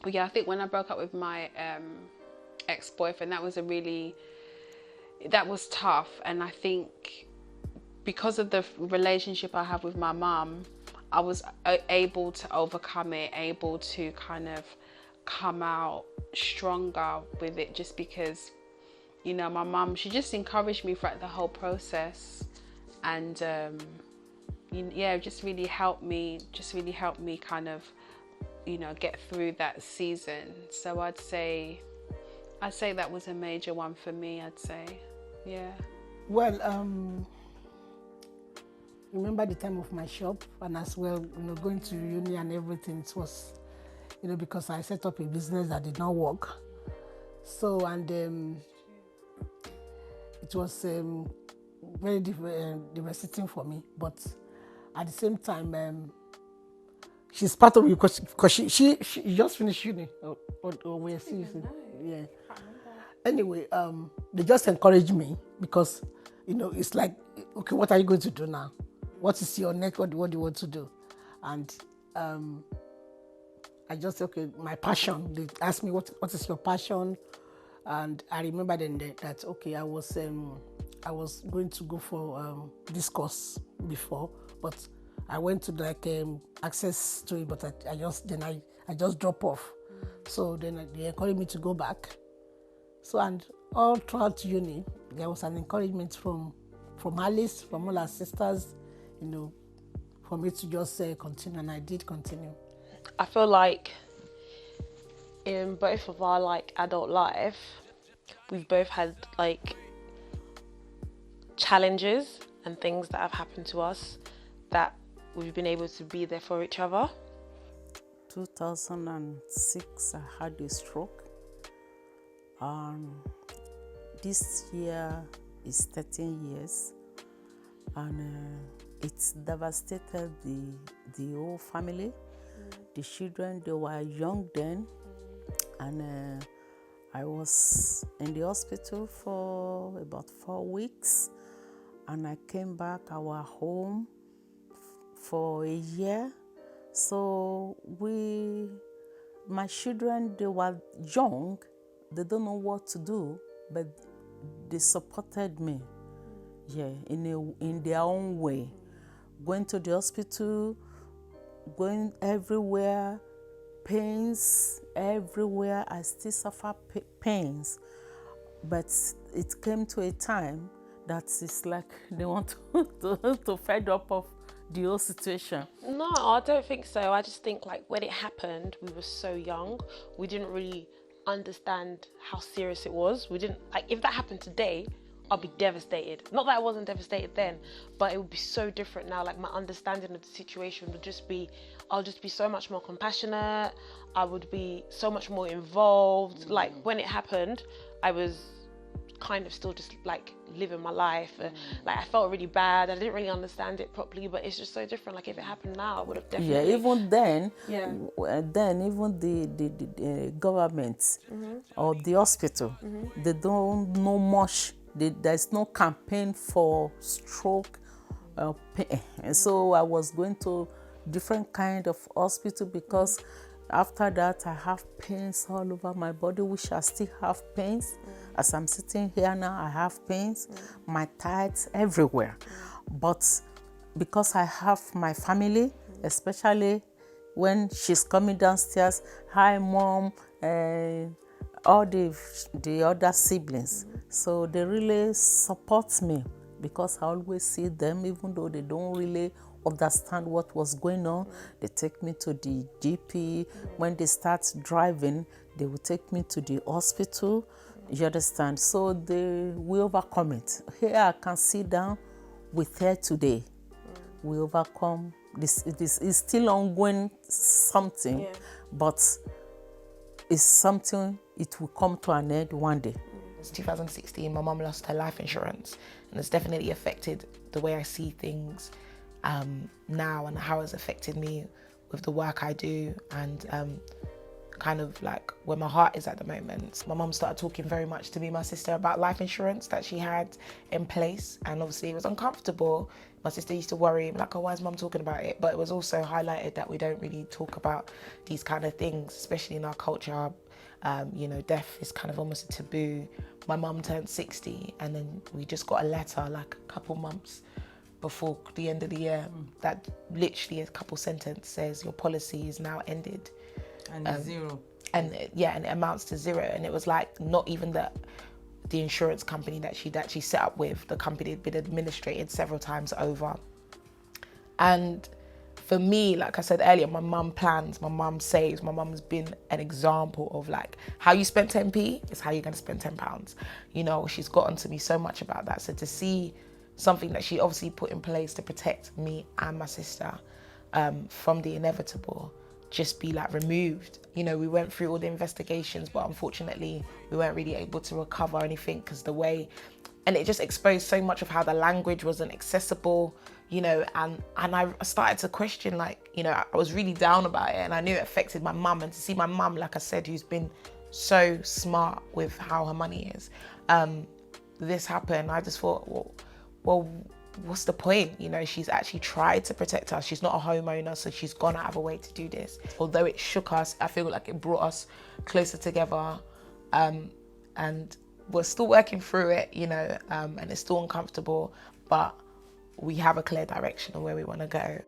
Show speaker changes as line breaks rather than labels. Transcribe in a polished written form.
But yeah, I think when I broke up with my ex-boyfriend, that was tough. And I think because of the relationship I have with my mum, I was able to overcome it, able to kind of come out stronger with it, just because, you know, my mum, she just encouraged me throughout the whole process. And yeah, just really helped me kind of, you know, get through that season. So I'd say that was a major one for me, I'd say. Yeah.
Well, remember the time of my shop, and as well, you know, going to uni and everything. It was, you know, because I set up a business that did not work. So, and it was very devastating for me. But at the same time, she's part of me because she just finished uni. Or we're seriously, yeah. Anyway, they just encouraged me because, you know, it's like, okay, what are you going to do now? What is your next? What do you want to do? And I just said, okay, my passion. They asked me, what is your passion? And I remember then that, okay, I was going to go for this course before, but I went to like access to it, but I just drop off. So then they encouraged me to go back. So, and all throughout uni, there was an encouragement from Alice, from all our sisters, you know, for me to just continue, and I did continue.
I feel like in both of our like adult life, we've both had like challenges and things that have happened to us that we've been able to be there for each other.
2006, I had a stroke. This year is 13 years, and it's devastated the whole family. The children, they were young then, and I was in the hospital for about 4 weeks, and I came back our home for a year. So my children, they were young, they don't know what to do, but they supported me, yeah, in their own way. Going to the hospital, going everywhere, pains everywhere. I still suffer pains, but it came to a time that it's like they want to fed up of the whole situation.
No, I don't think so. I just think like when it happened, we were so young. We didn't really understand how serious it was. We didn't, like, if that happened today, I'll be devastated. Not that I wasn't devastated then, but it would be so different now. Like my understanding of the situation would just be, I'll just be so much more compassionate. I would be so much more involved. Like when it happened, I was kind of still just like living my life. Like I felt really bad. I didn't really understand it properly, but it's just so different. Like if it happened now, I would have definitely.
Yeah, even then, then even the government or the hospital, they don't know much. There's no campaign for stroke pain. And so I was going to different kind of hospital because after that I have pains all over my body, which I still have pains. As I'm sitting here now, I have pains, my thighs everywhere. But because I have my family, especially when she's coming downstairs, hi mom, all the other siblings. So they really support me because I always see them, even though they don't really understand what was going on. They take me to the GP. When they start driving, they will take me to the hospital. You understand? So they will overcome it. Here I can sit down with her today. We overcome this. This is still ongoing something, but it's something, it will come to an end one day.
It's 2016, my mum lost her life insurance, and it's definitely affected the way I see things now and how it's affected me with the work I do and kind of like where my heart is at the moment. My mum started talking very much to me and my sister about life insurance that she had in place, and obviously it was uncomfortable. My sister used to worry, like, oh, why is mum talking about it? But it was also highlighted that we don't really talk about these kind of things, especially in our culture. You know, death is kind of almost a taboo. My mum turned 60, and then we just got a letter like a couple months before the end of the year that literally a couple sentence says your policy is now ended.
And zero.
And and it amounts to zero. And it was like not even the insurance company that she'd actually set up with. The company had been administrated several times over. And for me, like I said earlier, my mum plans, my mum saves, my mum has been an example of like how you spend 10p is how you're going to spend £10. You know, she's gotten to me so much about that. So to see something that she obviously put in place to protect me and my sister from the inevitable just be like removed. You know, we went through all the investigations, but unfortunately we weren't really able to recover anything because the way, and it just exposed so much of how the language wasn't accessible, you know, and I started to question, like, you know, I was really down about it, and I knew it affected my mum. And to see my mum, like I said, who's been so smart with how her money is, this happened, I just thought, well, what's the point? You know, she's actually tried to protect us. She's not a homeowner, so she's gone out of her way to do this. Although it shook us, I feel like it brought us closer together, and we're still working through it, you know, and it's still uncomfortable, but we have a clear direction of where we want to go.